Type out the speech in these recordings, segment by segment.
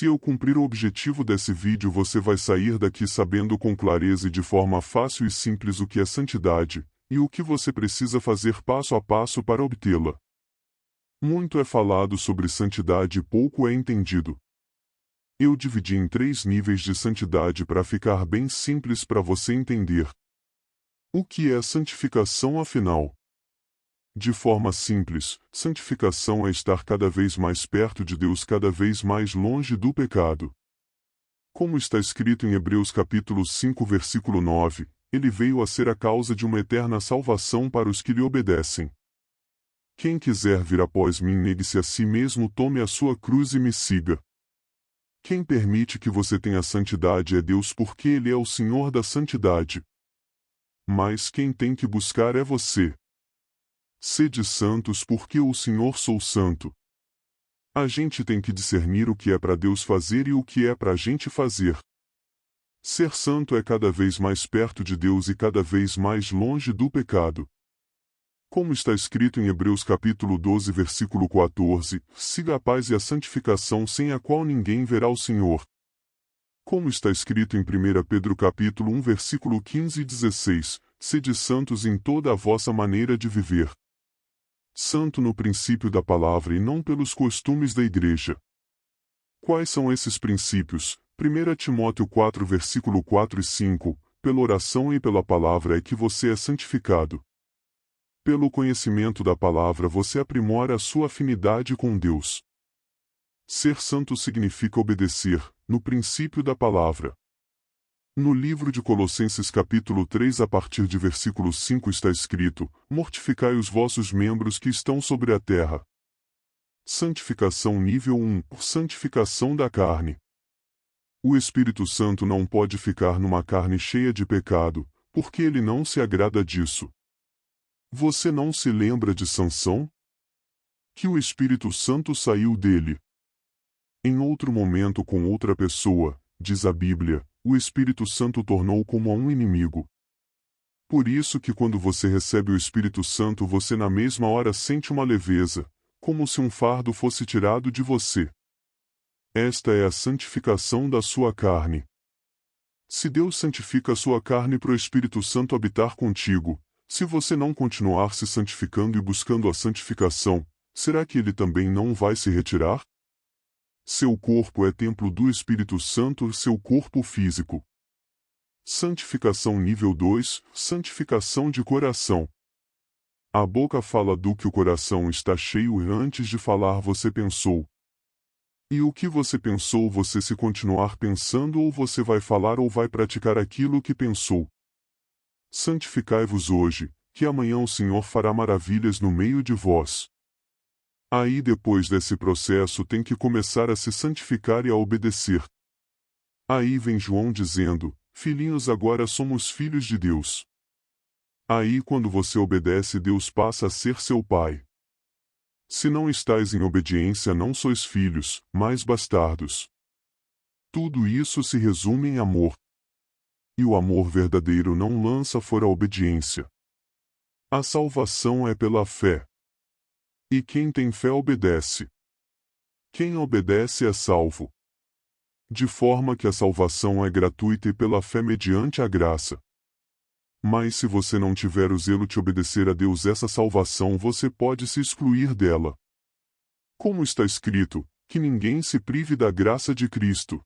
Se eu cumprir o objetivo desse vídeo, você vai sair daqui sabendo com clareza e de forma fácil e simples o que é santidade, e o que você precisa fazer passo a passo para obtê-la. Muito é falado sobre santidade e pouco é entendido. Eu dividi em 3 níveis de santidade para ficar bem simples para você entender. O que é santificação afinal? De forma simples, santificação é estar cada vez mais perto de Deus, cada vez mais longe do pecado. Como está escrito em Hebreus capítulo 5 versículo 9, ele veio a ser a causa de uma eterna salvação para os que lhe obedecem. Quem quiser vir após mim, negue-se a si mesmo, tome a sua cruz e me siga. Quem permite que você tenha santidade é Deus, porque Ele é o Senhor da santidade. Mas quem tem que buscar é você. Sede santos, porque eu, o Senhor, sou santo. A gente tem que discernir o que é para Deus fazer e o que é para a gente fazer. Ser santo é cada vez mais perto de Deus e cada vez mais longe do pecado. Como está escrito em Hebreus capítulo 12 versículo 14, siga a paz e a santificação, sem a qual ninguém verá o Senhor. Como está escrito em 1 Pedro capítulo 1 versículo 15 e 16, sede santos em toda a vossa maneira de viver. Santo no princípio da palavra e não pelos costumes da igreja. Quais são esses princípios? 1 Timóteo 4 versículo 4 e 5, pela oração e pela palavra é que você é santificado. Pelo conhecimento da palavra você aprimora a sua afinidade com Deus. Ser santo significa obedecer, no princípio da palavra. No livro de Colossenses capítulo 3 a partir de versículo 5 está escrito, mortificai os vossos membros que estão sobre a terra. Santificação nível 1, santificação da carne. O Espírito Santo não pode ficar numa carne cheia de pecado, porque ele não se agrada disso. Você não se lembra de Sansão? Que o Espírito Santo saiu dele. Em outro momento com outra pessoa, diz a Bíblia, o Espírito Santo tornou como a um inimigo. Por isso que quando você recebe o Espírito Santo você na mesma hora sente uma leveza, como se um fardo fosse tirado de você. Esta é a santificação da sua carne. Se Deus santifica a sua carne para o Espírito Santo habitar contigo, se você não continuar se santificando e buscando a santificação, será que ele também não vai se retirar? Seu corpo é templo do Espírito Santo, seu corpo físico. Santificação nível 2, santificação de coração. A boca fala do que o coração está cheio e antes de falar você pensou. E o que você pensou, você se continuar pensando ou você vai falar ou vai praticar aquilo que pensou. Santificai-vos hoje, que amanhã o Senhor fará maravilhas no meio de vós. Aí depois desse processo tem que começar a se santificar e a obedecer. Aí vem João dizendo, filhinhos, agora somos filhos de Deus. Aí quando você obedece, Deus passa a ser seu pai. Se não estáis em obediência, não sois filhos, mas bastardos. Tudo isso se resume em amor. E o amor verdadeiro não lança fora a obediência. A salvação é pela fé. E quem tem fé obedece. Quem obedece é salvo. De forma que a salvação é gratuita e pela fé mediante a graça. Mas se você não tiver o zelo de obedecer a Deus, essa salvação você pode se excluir dela. Como está escrito, que ninguém se prive da graça de Cristo.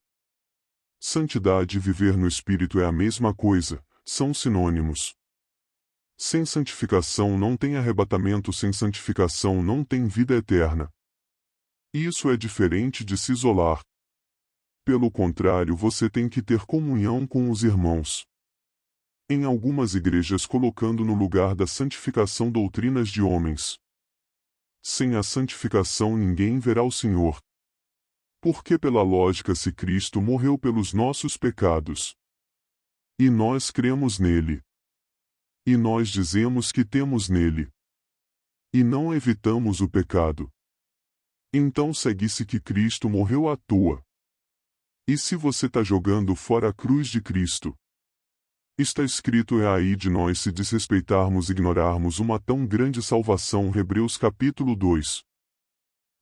Santidade e viver no Espírito é a mesma coisa, são sinônimos. Sem santificação não tem arrebatamento, sem santificação não tem vida eterna. Isso é diferente de se isolar. Pelo contrário, você tem que ter comunhão com os irmãos. Em algumas igrejas colocando no lugar da santificação doutrinas de homens. Sem a santificação ninguém verá o Senhor. Porque pela lógica, se Cristo morreu pelos nossos pecados, e nós cremos nele, e nós dizemos que temos nele, e não evitamos o pecado, então segue-se que Cristo morreu à toa. E se você está jogando fora a cruz de Cristo, está escrito: é aí de nós se desrespeitarmos e ignorarmos uma tão grande salvação. Hebreus capítulo 2.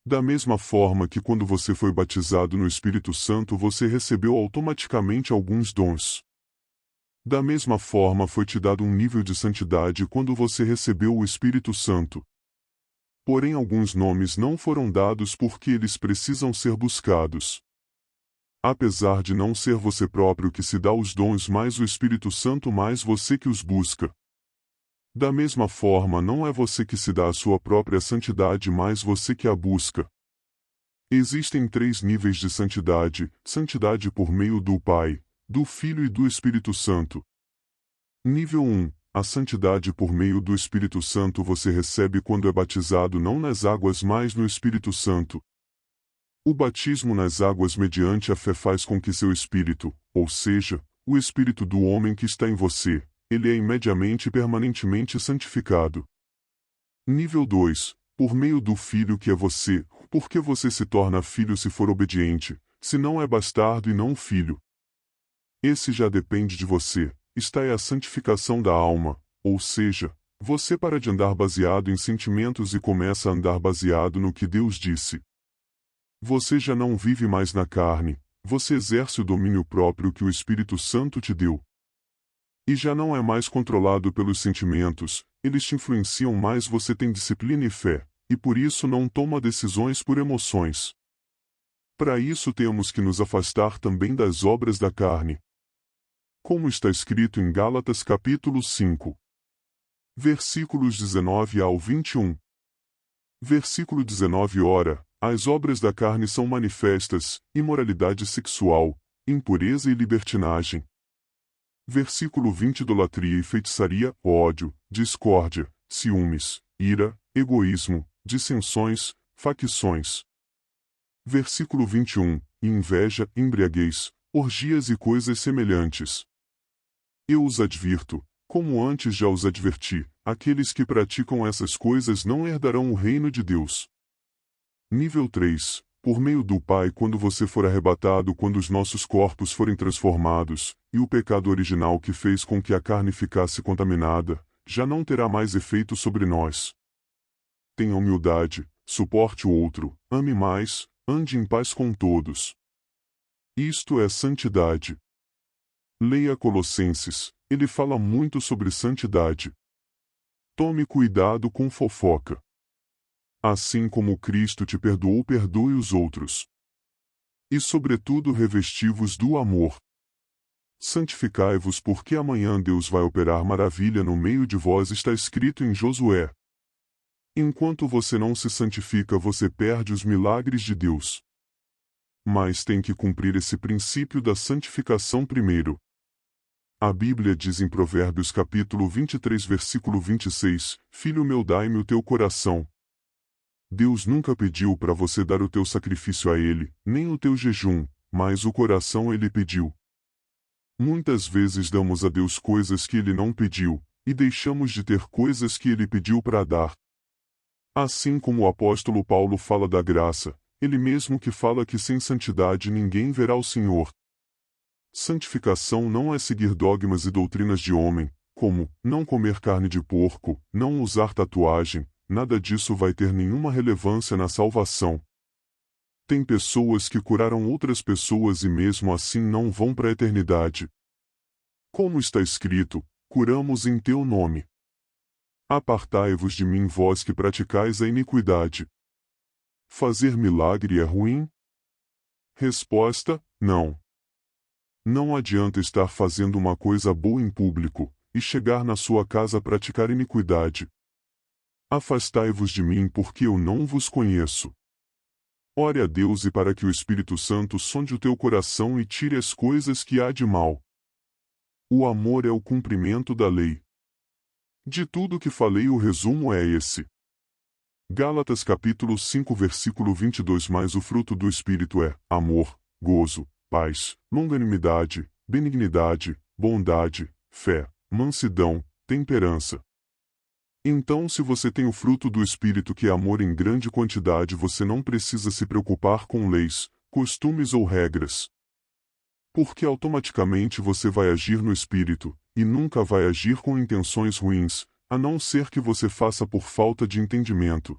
Da mesma forma que quando você foi batizado no Espírito Santo você recebeu automaticamente alguns dons. Da mesma forma foi-te dado um nível de santidade quando você recebeu o Espírito Santo. Porém alguns nomes não foram dados porque eles precisam ser buscados. Apesar de não ser você próprio que se dá os dons mais o Espírito Santo mais você que os busca. Da mesma forma não é você que se dá a sua própria santidade mais você que a busca. Existem 3 níveis de santidade: santidade por meio do Pai, do Filho e do Espírito Santo. Nível 1. A santidade por meio do Espírito Santo você recebe quando é batizado não nas águas mas no Espírito Santo. O batismo nas águas mediante a fé faz com que seu espírito, ou seja, o espírito do homem que está em você, ele é imediatamente e permanentemente santificado. Nível 2. Por meio do Filho que é você, porque você se torna filho se for obediente, se não é bastardo e não filho. Esse já depende de você, esta é a santificação da alma, ou seja, você para de andar baseado em sentimentos e começa a andar baseado no que Deus disse. Você já não vive mais na carne, você exerce o domínio próprio que o Espírito Santo te deu. E já não é mais controlado pelos sentimentos, eles te influenciam mais, você tem disciplina e fé, e por isso não toma decisões por emoções. Para isso temos que nos afastar também das obras da carne. Como está escrito em Gálatas capítulo 5. Versículos 19 ao 21. Versículo 19. Ora, as obras da carne são manifestas: imoralidade sexual, impureza e libertinagem. Versículo 20. Idolatria e feitiçaria, ódio, discórdia, ciúmes, ira, egoísmo, dissensões, facções. Versículo 21. Inveja, embriaguez, orgias e coisas semelhantes. Eu os advirto, como antes já os adverti, aqueles que praticam essas coisas não herdarão o reino de Deus. Nível 3. Por meio do Pai quando você for arrebatado, quando os nossos corpos forem transformados, e o pecado original que fez com que a carne ficasse contaminada, já não terá mais efeito sobre nós. Tenha humildade, suporte o outro, ame mais, ande em paz com todos. Isto é santidade. Leia Colossenses, ele fala muito sobre santidade. Tome cuidado com fofoca. Assim como Cristo te perdoou, perdoe os outros. E sobretudo revesti-vos do amor. Santificai-vos porque amanhã Deus vai operar maravilha no meio de vós, está escrito em Josué. Enquanto você não se santifica você perde os milagres de Deus. Mas tem que cumprir esse princípio da santificação primeiro. A Bíblia diz em Provérbios capítulo 23 versículo 26, Filho meu, dai-me o teu coração. Deus nunca pediu para você dar o teu sacrifício a Ele, nem o teu jejum, mas o coração Ele pediu. Muitas vezes damos a Deus coisas que Ele não pediu, e deixamos de ter coisas que Ele pediu para dar. Assim como o apóstolo Paulo fala da graça, ele mesmo que fala que sem santidade ninguém verá o Senhor. Santificação não é seguir dogmas e doutrinas de homem, como não comer carne de porco, não usar tatuagem. Nada disso vai ter nenhuma relevância na salvação. Tem pessoas que curaram outras pessoas e mesmo assim não vão para a eternidade. Como está escrito, curamos em teu nome. Apartai-vos de mim vós que praticais a iniquidade. Fazer milagre é ruim? Resposta, não. Não adianta estar fazendo uma coisa boa em público, e chegar na sua casa a praticar iniquidade. Afastai-vos de mim porque eu não vos conheço. Ore a Deus e para que o Espírito Santo sonde o teu coração e tire as coisas que há de mal. O amor é o cumprimento da lei. De tudo que falei o resumo é esse. Gálatas capítulo 5 versículo 22. Mas o fruto do Espírito é amor, gozo, paz, longanimidade, benignidade, bondade, fé, mansidão, temperança. Então, se você tem o fruto do Espírito que é amor em grande quantidade, você não precisa se preocupar com leis, costumes ou regras. Porque automaticamente você vai agir no Espírito, e nunca vai agir com intenções ruins, a não ser que você faça por falta de entendimento.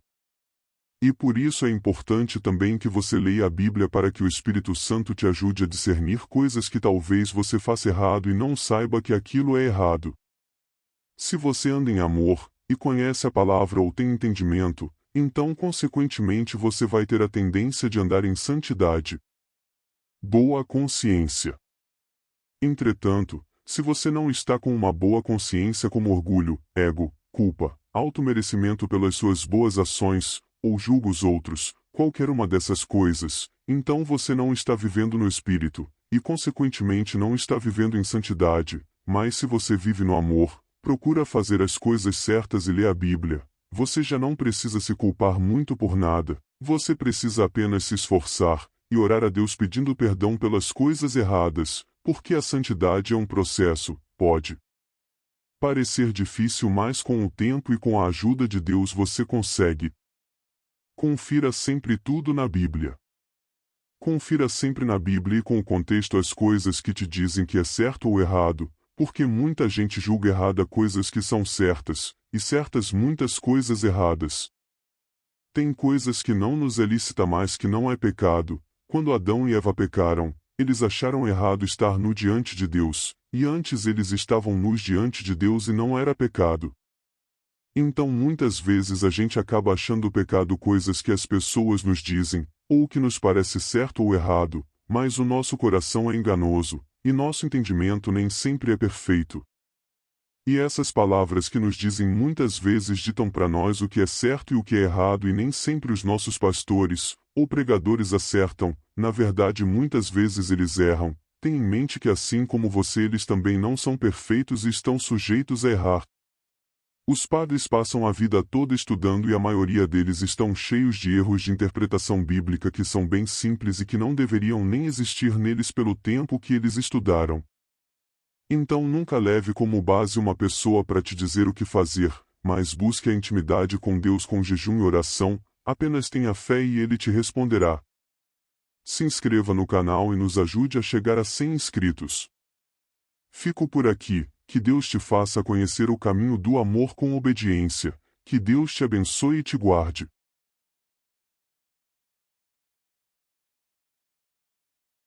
E por isso é importante também que você leia a Bíblia para que o Espírito Santo te ajude a discernir coisas que talvez você faça errado e não saiba que aquilo é errado. Se você anda em amor, e conhece a palavra ou tem entendimento, então consequentemente você vai ter a tendência de andar em santidade. Boa consciência. Entretanto, se você não está com uma boa consciência como orgulho, ego, culpa, automerecimento pelas suas boas ações, ou julga os outros, qualquer uma dessas coisas, então você não está vivendo no Espírito, e consequentemente não está vivendo em santidade, mas se você vive no amor, procura fazer as coisas certas e lê a Bíblia, você já não precisa se culpar muito por nada, você precisa apenas se esforçar, e orar a Deus pedindo perdão pelas coisas erradas, porque a santidade é um processo, pode parecer difícil, mas com o tempo e com a ajuda de Deus você consegue. Confira sempre tudo na Bíblia. Confira sempre na Bíblia e com o contexto as coisas que te dizem que é certo ou errado, porque muita gente julga errada coisas que são certas, e certas muitas coisas erradas. Tem coisas que não nos é lícita, mas que não é pecado. Quando Adão e Eva pecaram, eles acharam errado estar nu diante de Deus, e antes eles estavam nus diante de Deus e não era pecado. Então muitas vezes a gente acaba achando pecado coisas que as pessoas nos dizem, ou que nos parece certo ou errado, mas o nosso coração é enganoso, e nosso entendimento nem sempre é perfeito. E essas palavras que nos dizem muitas vezes ditam para nós o que é certo e o que é errado, e nem sempre os nossos pastores ou pregadores acertam, na verdade muitas vezes eles erram. Tenha em mente que assim como você eles também não são perfeitos e estão sujeitos a errar. Os padres passam a vida toda estudando e a maioria deles estão cheios de erros de interpretação bíblica que são bem simples e que não deveriam nem existir neles pelo tempo que eles estudaram. Então nunca leve como base uma pessoa para te dizer o que fazer, mas busque a intimidade com Deus com jejum e oração, apenas tenha fé e Ele te responderá. Se inscreva no canal e nos ajude a chegar a 100 inscritos. Fico por aqui, que Deus te faça conhecer o caminho do amor com obediência, que Deus te abençoe e te guarde.